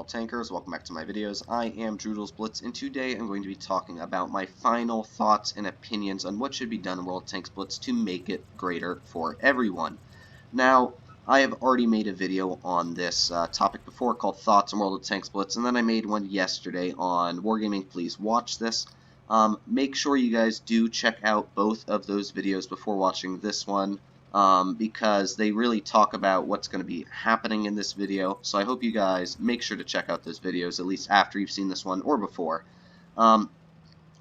all tankers, welcome back to my videos. I am Blitz, and today I'm going to be talking about my final thoughts and opinions on what should be done in World of Tanks Blitz to make it greater for everyone. Now, I have already made a video on this topic before called Thoughts on World of Tanks Blitz, and then I made one yesterday on Wargaming. Please watch this. Make sure you guys do check out both of those videos before watching this one. Because they really talk about what's going to be happening in this video. So I hope you guys make sure to check out those videos, at least after you've seen this one or before. And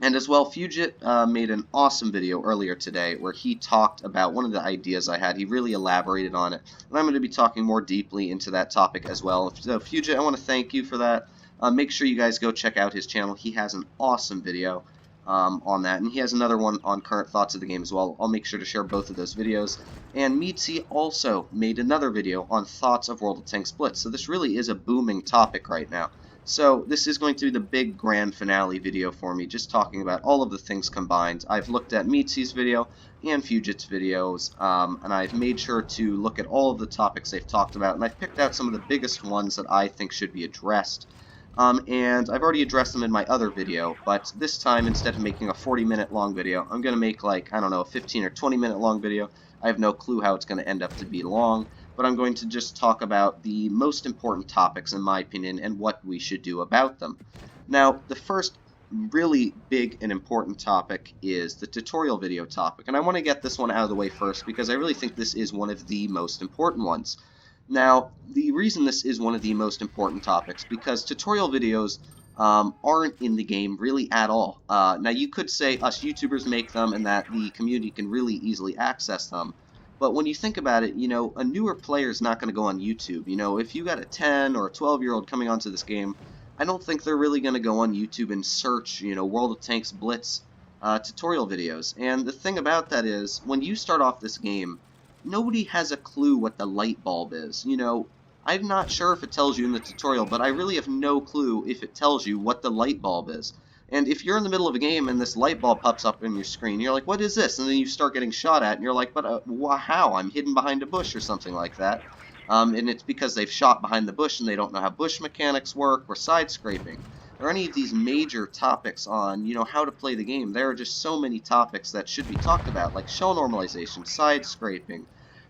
as well, Fugit made an awesome video earlier today where he talked about one of the ideas I had. He really elaborated on it, and I'm going to be talking more deeply into that topic as well. So Fugit, I want to thank you for that. Make sure you guys go check out his channel. He has an awesome video on that, and he has another one on current thoughts of the game as well. I'll make sure to share both of those videos. And Meadsy also made another video on thoughts of World of Tanks Blitz, so this really is a booming topic right now. So this is going to be the big grand finale video for me, just talking about all of the things combined. I've looked at Meadsy's video and Fugit's videos, and I've made sure to look at all of the topics they've talked about, and I've picked out some of the biggest ones that I think should be addressed. And I've already addressed them in my other video, but this time, instead of making a 40-minute long video, I'm going to make, like, I don't know, a 15 or 20-minute long video. I have no clue how it's going to end up to be long, but I'm going to just talk about the most important topics, in my opinion, and what we should do about them. Now, the first really big and important topic is the tutorial video topic, and I want to get this one out of the way first, because I really think this is one of the most important ones. Now, the reason this is one of the most important topics, because tutorial videos aren't in the game really at all. Now, you could say us YouTubers make them and that the community can really easily access them. But when you think about it, you know, a newer player is not going to go on YouTube. You know, if you got a 10 or a 12-year-old coming onto this game, I don't think they're really going to go on YouTube and search, you know, World of Tanks Blitz tutorial videos. And the thing about that is, when you start off this game, nobody has a clue what the light bulb is. You know, I'm not sure if it tells you in the tutorial, but I really have no clue if it tells you what the light bulb is. And if you're in the middle of a game and this light bulb pops up on your screen, you're like, what is this? And then you start getting shot at, and you're like, but how? I'm hidden behind a bush or something like that. And it's because they've shot behind the bush and they don't know how bush mechanics work or side scraping or any of these major topics on, you know, how to play the game. There are just so many topics that should be talked about, like shell normalization, side scraping,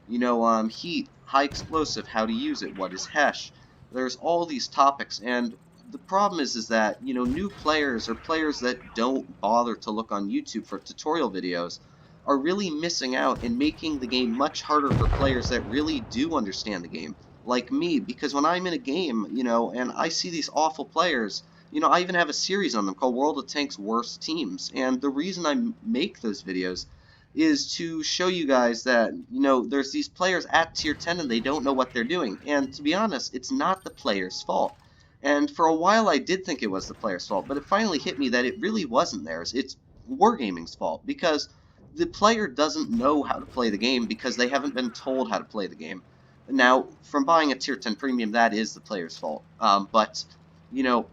you know, heat, high explosive, how to use it, what is HESH. There's all these topics, and the problem is that, you know, new players or players that don't bother to look on YouTube for tutorial videos are really missing out and making the game much harder for players that really do understand the game, like me, because when I'm in a game, you know, and I see these awful players, you know, I even have a series on them called World of Tanks Worst Teams, and the reason I make those videos is to show you guys that, you know, there's these players at tier 10 and they don't know what they're doing, and to be honest, it's not the player's fault. And for a while I did think it was the player's fault, but it finally hit me that it really wasn't theirs. It's Wargaming's fault, because the player doesn't know how to play the game because they haven't been told how to play the game. Now, from buying a tier 10 premium, that is the player's fault, but, you know,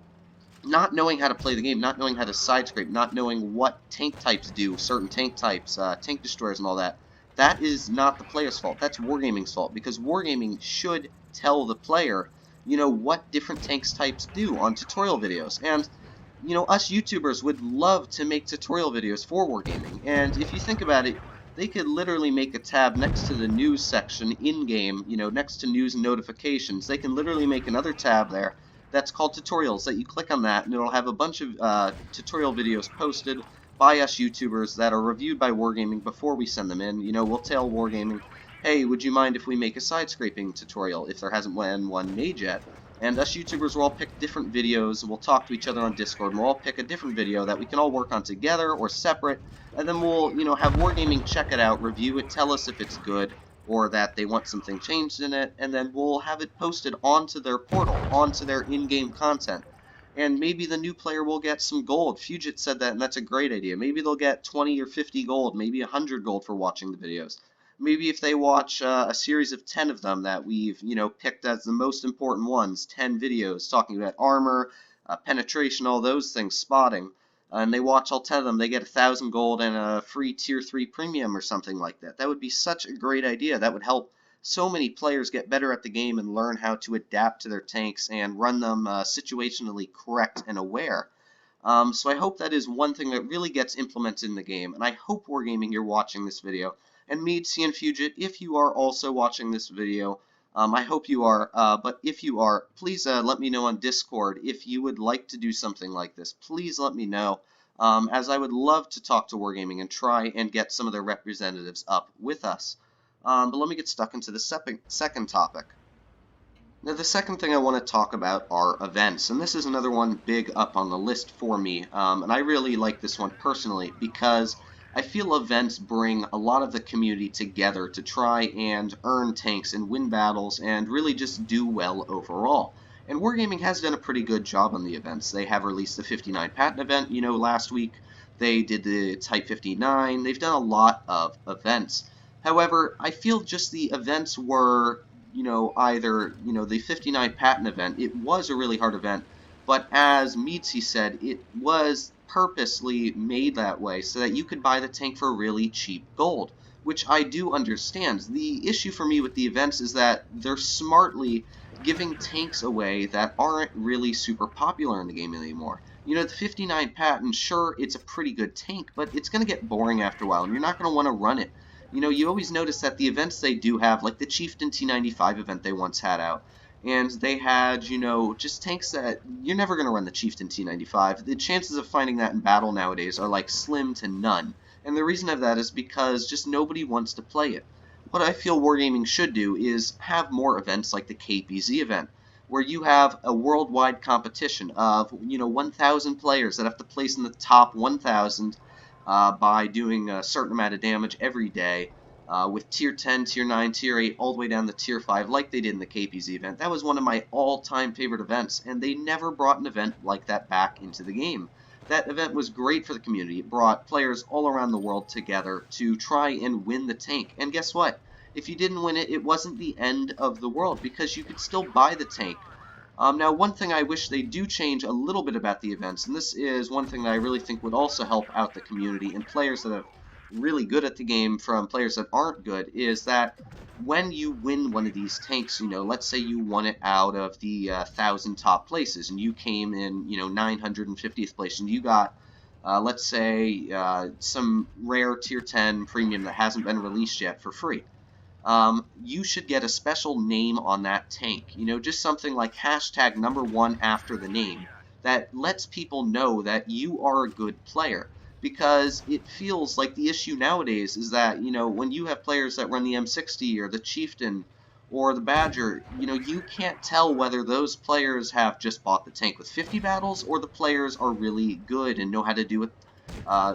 not knowing how to play the game, not knowing how to side scrape, not knowing what tank types do, certain tank types, tank destroyers and all that, that is not the player's fault. That's Wargaming's fault, because Wargaming should tell the player, you know, what different tanks types do on tutorial videos. And, you know, us YouTubers would love to make tutorial videos for Wargaming. And if you think about it, they could literally make a tab next to the news section in-game, you know, next to news and notifications. They can literally make another tab there that's called tutorials, that you click on that and it'll have a bunch of tutorial videos posted by us YouTubers that are reviewed by Wargaming before we send them in. You know, we'll tell Wargaming, hey, would you mind if we make a side scraping tutorial if there hasn't been one made yet? And us YouTubers will all pick different videos, we'll talk to each other on Discord, and we'll all pick a different video that we can all work on together or separate, and then we'll, you know, have Wargaming check it out, review it, tell us if it's good, or that they want something changed in it, and then we'll have it posted onto their portal, onto their in-game content. And maybe the new player will get some gold. Fugit said that, and that's a great idea. Maybe they'll get 20 or 50 gold, maybe 100 gold for watching the videos. Maybe if they watch a series of 10 of them that we've, you know, picked as the most important ones, 10 videos talking about armor, penetration, all those things, spotting, and they watch all 10 of them, they get 1,000 gold and a free tier 3 premium or something like that. That would be such a great idea. That would help so many players get better at the game and learn how to adapt to their tanks and run them situationally correct and aware. So I hope that is one thing that really gets implemented in the game, and I hope Wargaming you're watching this video, and Mead, and Fugit, if you are also watching this video, I hope you are, but if you are, please let me know on Discord if you would like to do something like this. Please let me know, as I would love to talk to Wargaming and try and get some of their representatives up with us. But let me get stuck into the second topic. Now, the second thing I want to talk about are events, and this is another one big up on the list for me, and I really like this one personally because I feel events bring a lot of the community together to try and earn tanks and win battles and really just do well overall. And Wargaming has done a pretty good job on the events. They have released the 59 patent event, last week. They did the Type 59. They've done a lot of events. However, I feel just the events were either, the 59 patent event, it was a really hard event, but as Meadsy said, it was purposely made that way so that you could buy the tank for really cheap gold, which I do understand. The issue for me with the events is that they're smartly giving tanks away that aren't really super popular in the game anymore. The 59 patent, sure, it's a pretty good tank, but it's going to get boring after a while, and you're not going to want to run it. You always notice that the events they do have, like the Chieftain T95 event they once had out, and they had, just tanks that you're never going to run the Chieftain T95. The chances of finding that in battle nowadays are like slim to none. And the reason of that is because just nobody wants to play it. What I feel Wargaming should do is have more events like the KPZ event, where you have a worldwide competition of, 1,000 players that have to place in the top 1,000 by doing a certain amount of damage every day, with Tier 10, Tier 9, Tier 8, all the way down to Tier 5, like they did in the KPZ event. That was one of my all-time favorite events, and they never brought an event like that back into the game. That event was great for the community. It brought players all around the world together to try and win the tank. And guess what? If you didn't win it, it wasn't the end of the world, because you could still buy the tank. Now, one thing I wish they do change a little bit about the events, and this is one thing that I really think would also help out the community and players that are really good at the game from players that aren't good, is that when you win one of these tanks, let's say you won it out of the 1,000 top places, and you came in, 950th place, and you got, let's say, some rare Tier 10 premium that hasn't been released yet for free. You should get a special name on that tank. Just something like hashtag #1 after the name that lets people know that you are a good player. Because it feels like the issue nowadays is that, when you have players that run the M60 or the Chieftain or the Badger, you can't tell whether those players have just bought the tank with 50 battles or the players are really good and know how to do it.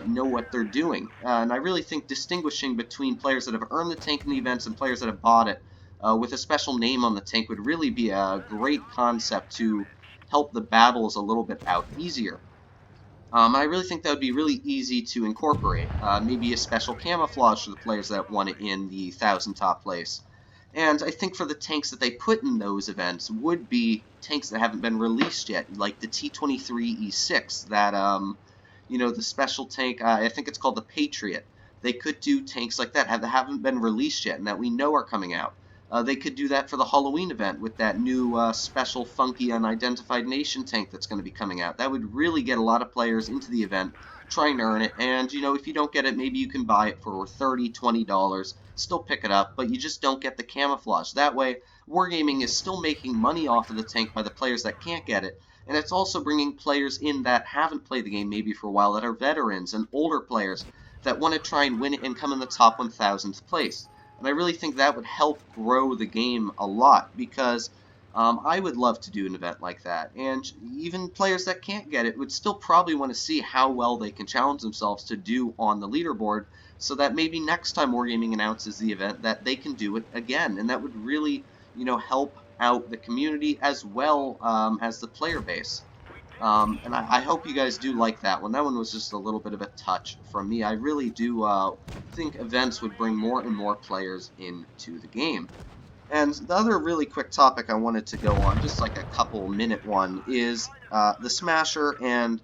Know what they're doing. And I really think distinguishing between players that have earned the tank in the events and players that have bought it with a special name on the tank would really be a great concept to help the battles a little bit out easier. I really think that would be really easy to incorporate. Maybe a special camouflage for the players that won it in the 1,000 top place. And I think for the tanks that they put in those events would be tanks that haven't been released yet, like the T23E6 that, the special tank, I think it's called the Patriot. They could do tanks like that that haven't been released yet and that we know are coming out. They could do that for the Halloween event with that new special funky unidentified nation tank that's going to be coming out. That would really get a lot of players into the event, trying to earn it, and if you don't get it, maybe you can buy it for $30, $20, still pick it up, but you just don't get the camouflage. That way, Wargaming is still making money off of the tank by the players that can't get it, and it's also bringing players in that haven't played the game maybe for a while, that are veterans and older players that want to try and win it and come in the top 1,000th place. And I really think that would help grow the game a lot, because I would love to do an event like that. And even players that can't get it would still probably want to see how well they can challenge themselves to do on the leaderboard, so that maybe next time Wargaming announces the event that they can do it again. And that would really, help out the community as well as the player base. And I hope you guys do like that one. That one was just a little bit of a touch from me. I really do think events would bring more and more players into the game. And the other really quick topic I wanted to go on, just like a couple minute one, is the Smasher and,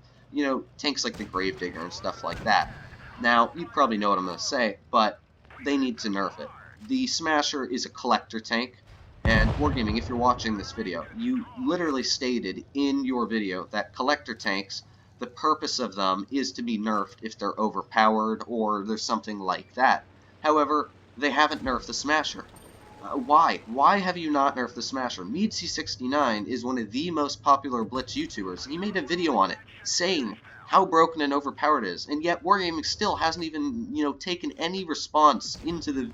tanks like the Gravedigger and stuff like that. Now, you probably know what I'm going to say, but they need to nerf it. the Smasher is a collector tank, and Wargaming, if you're watching this video, you literally stated in your video that collector tanks, the purpose of them is to be nerfed if they're overpowered or there's something like that. However, they haven't nerfed the Smasher. Why? Why have you not nerfed the Smasher? MeadC69 is one of the most popular Blitz YouTubers, and he made a video on it saying how broken and overpowered it is, and yet Wargaming still hasn't even, taken any response into the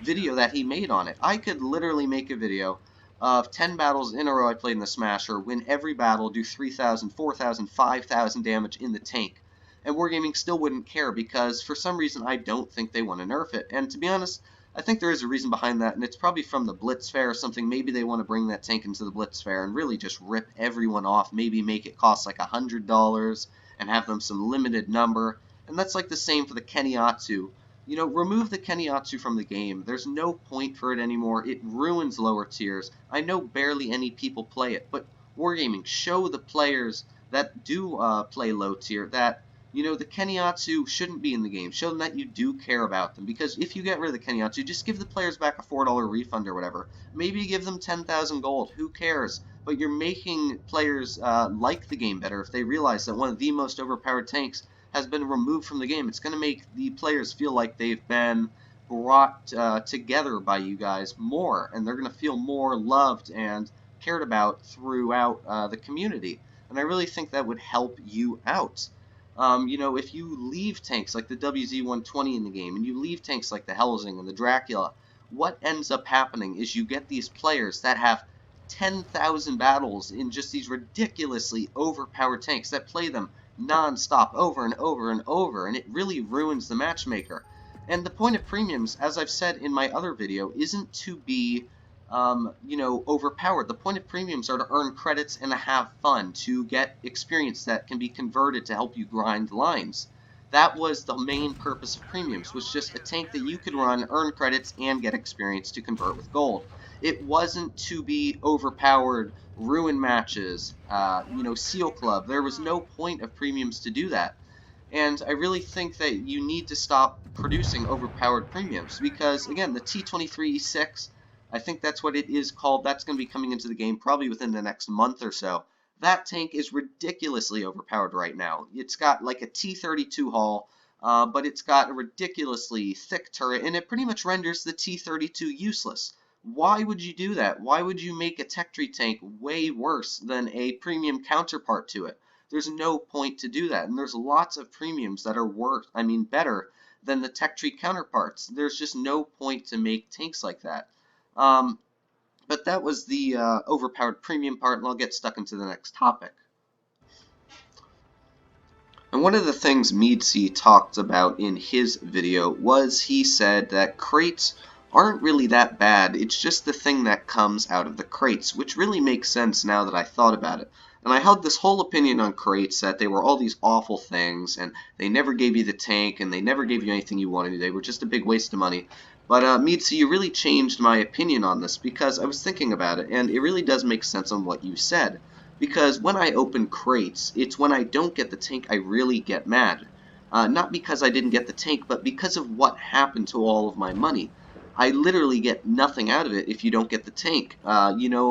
video that he made on it. I could literally make a video of 10 battles in a row I played in the Smasher, win every battle, do 3,000, 4,000, 5,000 damage in the tank, and Wargaming still wouldn't care because for some reason I don't think they want to nerf it. And to be honest, I think there is a reason behind that, and it's probably from the Blitz fair or something. Maybe they want to bring that tank into the Blitz fair and really just rip everyone off, maybe make it cost like $100 and have them some limited number. And that's like the same for the Keniatsu. Remove the Keniatsu from the game. There's no point for it anymore. It ruins lower tiers. I know barely any people play it, but Wargaming, show the players that do play low tier that the Keniatsu shouldn't be in the game. Show them that you do care about them. Because if you get rid of the Keniatsu, just give the players back a $4 refund or whatever. Maybe give them 10,000 gold. Who cares? But you're making players like the game better if they realize that one of the most overpowered tanks has been removed from the game. It's going to make the players feel like they've been brought together by you guys more. And they're going to feel more loved and cared about throughout the community. And I really think that would help you out. If you leave tanks like the WZ-120 in the game, and you leave tanks like the Helsing and the Dracula, what ends up happening is you get these players that have 10,000 battles in just these ridiculously overpowered tanks that play them non-stop over and over and over, and it really ruins the matchmaker. And the point of premiums, as I've said in my other video, isn't to be overpowered. The point of premiums are to earn credits and to have fun, to get experience that can be converted to help you grind lines. That was the main purpose of premiums, was just a tank that you could run, earn credits, and get experience to convert with gold. It wasn't to be overpowered, ruin matches, Seal Club. There was no point of premiums to do that. And I really think that you need to stop producing overpowered premiums because, again, the T23E6, I think that's what it is called. That's going to be coming into the game probably within the next month or so. That tank is ridiculously overpowered right now. It's got like a T32 hull, but it's got a ridiculously thick turret, and it pretty much renders the T32 useless. Why would you do that? Why would you make a tech tree tank way worse than a premium counterpart to it? There's no point to do that, and there's lots of premiums that are better than the tech tree counterparts. There's just no point to make tanks like that. But that was the overpowered premium part, and I'll get stuck into the next topic. And one of the things MeadC talked about in his video was he said that crates aren't really that bad, it's just the thing that comes out of the crates, which really makes sense now that I thought about it. And I held this whole opinion on crates that they were all these awful things, and they never gave you the tank, and they never gave you anything you wanted. They were just a big waste of money. But MeadC, you really changed my opinion on this because I was thinking about it, and it really does make sense on what you said. Because when I open crates, it's when I don't get the tank I really get mad. Not because I didn't get the tank, but because of what happened to all of my money. I literally get nothing out of it if you don't get the tank. Let's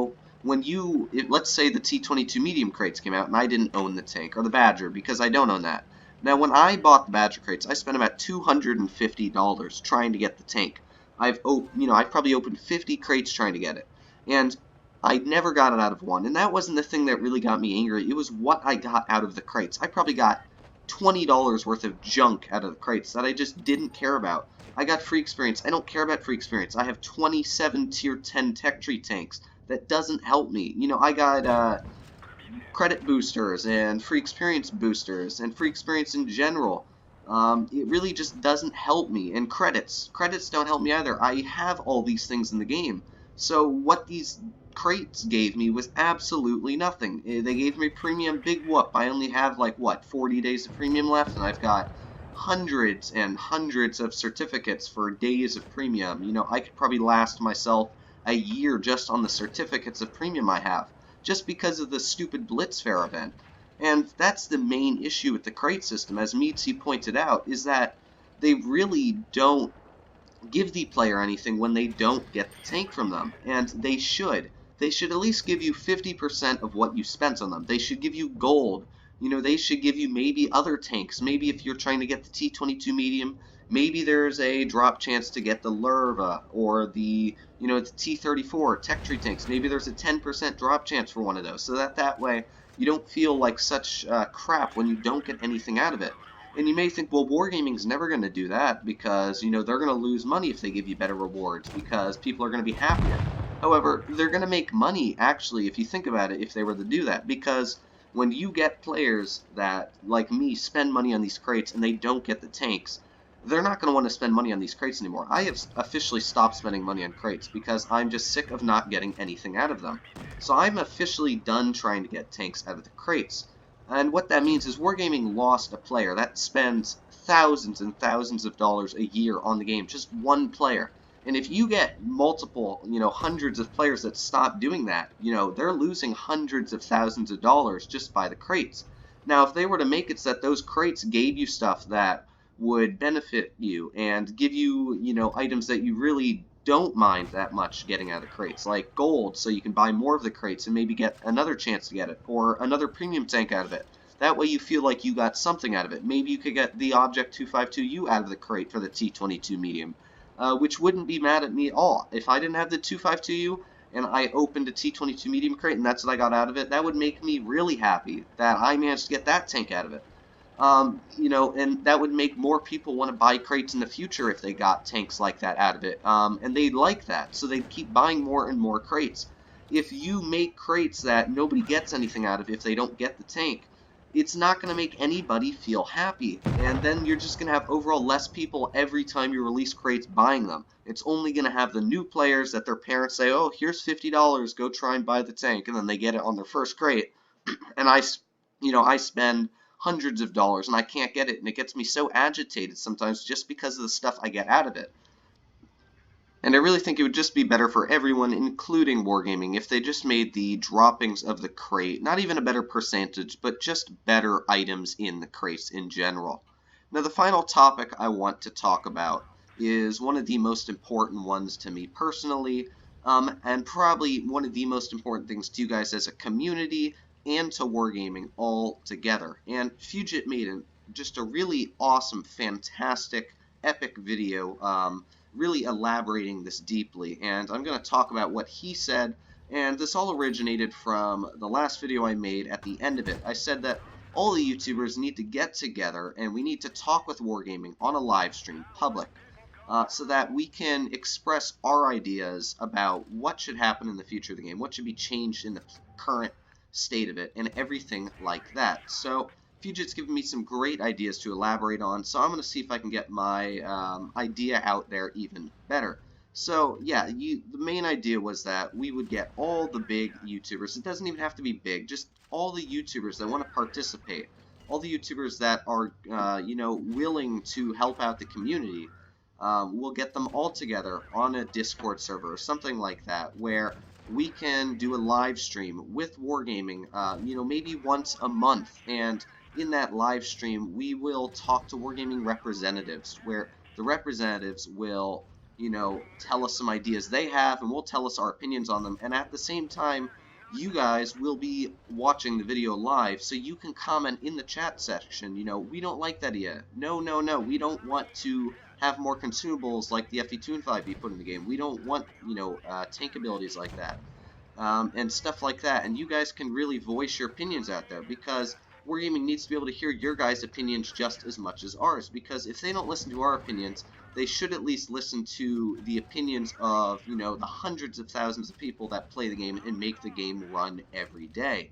say the T22 medium crates came out and I didn't own the tank, or the Badger, because I don't own that. Now, when I bought the Badger crates, I spent about $250 trying to get the tank. I've probably opened 50 crates trying to get it, and I never got it out of one. And that wasn't the thing that really got me angry. It was what I got out of the crates. I probably got $20 worth of junk out of the crates that I just didn't care about. I got free experience. I don't care about free experience. I have 27 tier 10 tech tree tanks. That doesn't help me. I got credit boosters and free experience boosters and free experience in general. It really just doesn't help me. And credits don't help me either. I have all these things in the game. So what these crates gave me was absolutely nothing. They gave me premium big whoop. I only have 40 days of premium left, and I've got hundreds and hundreds of certificates for days of premium. I could probably last myself a year just on the certificates of premium I have, just because of the stupid Blitz fair event. And that's the main issue with the crate system, as MeadC pointed out, is that they really don't give the player anything when they don't get the tank from them, and they should. They should at least give you 50% of what you spent on them. They should give you gold. You know, they should give you maybe other tanks. Maybe if you're trying to get the T-22 medium, maybe there's a drop chance to get the Lerva or the, the T-34 tech tree tanks. Maybe there's a 10% drop chance for one of those, so that way you don't feel like such crap when you don't get anything out of it. And you may think, well, Wargaming's never going to do that because, they're going to lose money if they give you better rewards because people are going to be happier. However, they're going to make money, actually, if you think about it, if they were to do that, because when you get players that, like me, spend money on these crates and they don't get the tanks, they're not going to want to spend money on these crates anymore. I have officially stopped spending money on crates because I'm just sick of not getting anything out of them. So I'm officially done trying to get tanks out of the crates. And what that means is Wargaming lost a player that spends thousands and thousands of dollars a year on the game, just one player. And if you get multiple, hundreds of players that stop doing that, they're losing hundreds of thousands of dollars just by the crates. Now, if they were to make it so that those crates gave you stuff that would benefit you and give you, items that you really don't mind that much getting out of the crates, like gold, so you can buy more of the crates and maybe get another chance to get it, or another premium tank out of it. That way you feel like you got something out of it. Maybe you could get the Object 252U out of the crate for the T-22 medium, which wouldn't be mad at me at all. If I didn't have the 252U and I opened a T-22 medium crate and that's what I got out of it, that would make me really happy that I managed to get that tank out of it. And that would make more people want to buy crates in the future if they got tanks like that out of it. And they'd like that, so they'd keep buying more and more crates. If you make crates that nobody gets anything out of if they don't get the tank, it's not going to make anybody feel happy. And then you're just going to have overall less people every time you release crates buying them. It's only going to have the new players that their parents say, oh, here's $50, go try and buy the tank, and then they get it on their first crate. And I spend hundreds of dollars and I can't get it, and it gets me so agitated sometimes just because of the stuff I get out of it. And I really think it would just be better for everyone, including Wargaming, if they just made the droppings of the crate not even a better percentage, but just better items in the crates in general. Now, the final topic I want to talk about is one of the most important ones to me personally, and probably one of the most important things to you guys as a community and to Wargaming all together. And Fugit made just a really awesome, fantastic, epic video, really elaborating this deeply, and I'm going to talk about what he said, and this all originated from the last video I made. At the end of it, I said that all the YouTubers need to get together and we need to talk with Wargaming on a live stream, public, so that we can express our ideas about what should happen in the future of the game, what should be changed in the current state of it, and everything like that. So Fugit's given me some great ideas to elaborate on, so I'm going to see if I can get my idea out there even better. So yeah, the main idea was that we would get all the big YouTubers. It doesn't even have to be big, just all the YouTubers that want to participate, all the YouTubers that are willing to help out the community. We'll get them all together on a Discord server or something like that, where we can do a live stream with Wargaming, maybe once a month, and in that live stream we will talk to Wargaming representatives, where the representatives will, tell us some ideas they have, and we'll tell us our opinions on them, and at the same time, you guys will be watching the video live, so you can comment in the chat section, we don't like that idea, no, we don't want to have more consumables like the FE2 be put in the game, we don't want, tank abilities like that, and stuff like that, and you guys can really voice your opinions out there, because Wargaming needs to be able to hear your guys' opinions just as much as ours, because if they don't listen to our opinions, they should at least listen to the opinions of, the hundreds of thousands of people that play the game and make the game run every day.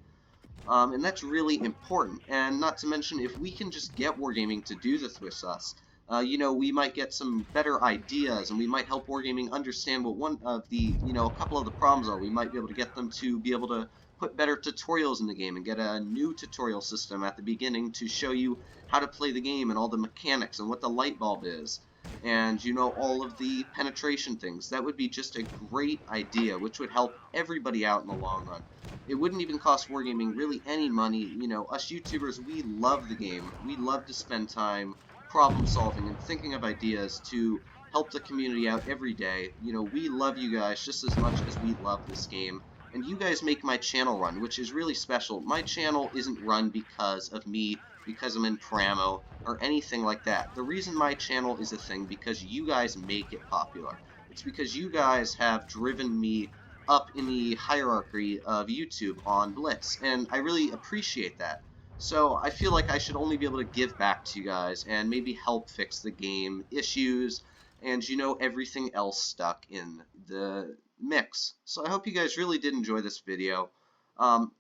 And that's really important, and not to mention, if we can just get Wargaming to do this with us, we might get some better ideas, and we might help Wargaming understand what one of the, a couple of the problems are. We might be able to get them to be able to put better tutorials in the game and get a new tutorial system at the beginning to show you how to play the game and all the mechanics and what the light bulb is, and all of the penetration things. That would be just a great idea, which would help everybody out in the long run. It wouldn't even cost Wargaming really any money. Us YouTubers, we love the game. We love to spend time problem solving and thinking of ideas to help the community out every day. You know, we love you guys just as much as we love this game. And you guys make my channel run, which is really special. My channel isn't run because of me, because I'm in Pramo, or anything like that. The reason my channel is a thing because you guys make it popular. It's because you guys have driven me up in the hierarchy of YouTube on Blitz, and I really appreciate that. So I feel like I should only be able to give back to you guys and maybe help fix the game issues and, you know, everything else stuck in the mix. So I hope you guys really did enjoy this video. And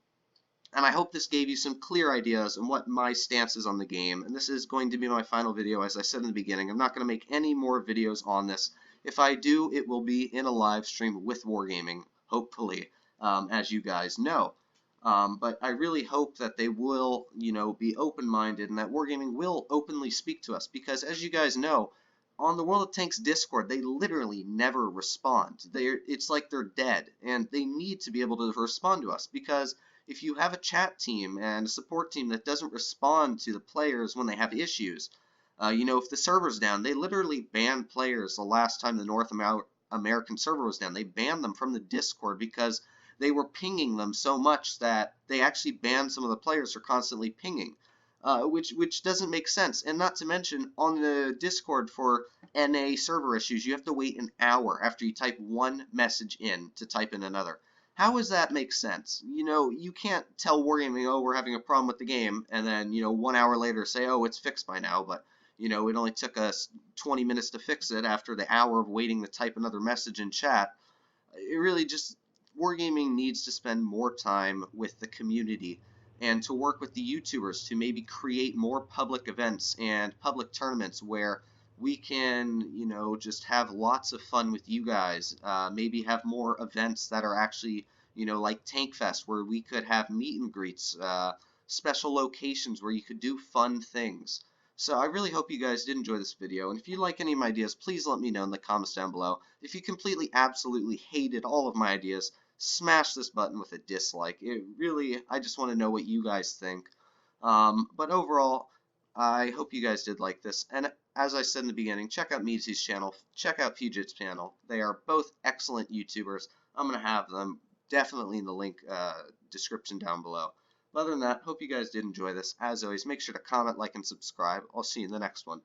I hope this gave you some clear ideas on what my stance is on the game. And this is going to be my final video, as I said in the beginning. I'm not going to make any more videos on this. If I do, it will be in a live stream with Wargaming, hopefully, as you guys know. But I really hope that they will, you know, be open-minded and that Wargaming will openly speak to us. Because, as you guys know, on the World of Tanks Discord, they literally never respond. It's like they're dead, and they need to be able to respond to us, because if you have a chat team and a support team that doesn't respond to the players when they have issues, you know, if the server's down, they literally banned players the last time the North American server was down. They banned them from the Discord because they were pinging them so much that they actually banned some of the players for constantly pinging. Which doesn't make sense. And not to mention, on the Discord for NA server issues, you have to wait an hour after you type one message in to type in another. How does that make sense? You know, you can't tell Wargaming, oh, we're having a problem with the game, and then, you know, 1 hour later say, oh, it's fixed by now, but, you know, it only took us 20 minutes to fix it after the hour of waiting to type another message in chat. It really just, Wargaming needs to spend more time with the community and to work with the YouTubers to maybe create more public events and public tournaments where we can, you know, just have lots of fun with you guys. Maybe have more events that are actually, you know, like Tank Fest, where we could have meet and greets, special locations where you could do fun things. So I really hope you guys did enjoy this video, and if you like any of my ideas, please let me know in the comments down below. If you completely, absolutely hated all of my ideas, smash this button with a dislike. It really, I just want to know what you guys think. But overall, I hope you guys did like this. And as I said in the beginning, check out Meadsy's channel, check out Fugit's channel. They are both excellent YouTubers. I'm going to have them definitely in the link description down below. But other than that, hope you guys did enjoy this. As always, make sure to comment, like, and subscribe. I'll see you in the next one.